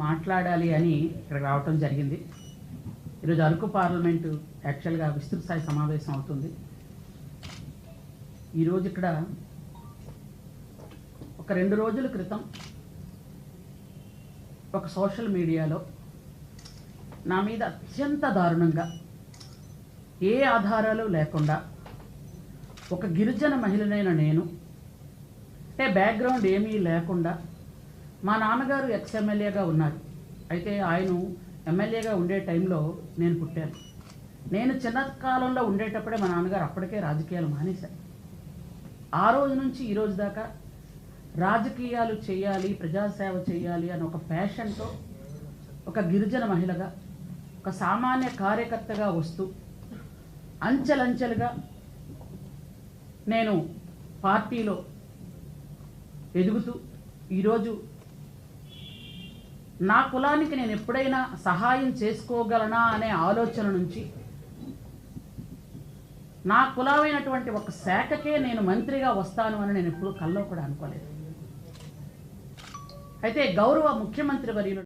మాట్లాడాలి అని ఇక్కడికి రావటం జరిగింది. ఈరోజు అరకు పార్లమెంటు యాక్చువల్గా విస్తృత స్థాయి సమావేశం అవుతుంది. ఈరోజు ఇక్కడ ఒక 2 రోజుల క్రితం ఒక సోషల్ మీడియాలో నా మీద అత్యంత దారుణంగా ఏ ఆధారాలు లేకుండా ఒక గిరిజన మహిళనైన నేను అంటే బ్యాక్గ్రౌండ్ ఏమీ లేకుండా మా నాన్నగారు ఎమ్మెల్యేగా ఉన్నారు. అయితే ఆయన ఎమ్మెల్యేగా ఉండే టైంలో నేను పుట్టాను. నేను చిన్న కాలంలో ఉండేటప్పుడే మా నాన్నగారు అప్పటికే రాజకీయాలు మానేశారు. ఆ రోజు నుంచి ఈ రోజు దాకా రాజకీయాలు చేయాలి, ప్రజాసేవ చేయాలి అని ఒక ప్యాషన్తో ఒక గిరిజన మహిళగా, ఒక సామాన్య కార్యకర్తగా వస్తూ అంచెలంచెలుగా నేను పార్టీలో ఎదుగుతూ ఈరోజు నా కులానికి నేను ఎప్పుడైనా సహాయం చేసుకోగలనా అనే ఆలోచన నుంచి నా కులమైనటువంటి ఒక శాఖకే నేను మంత్రిగా వస్తాను అని నేను ఎప్పుడూ కల్లో కూడా అనుకోలేదు. అయితే గౌరవ ముఖ్యమంత్రి వర్యులు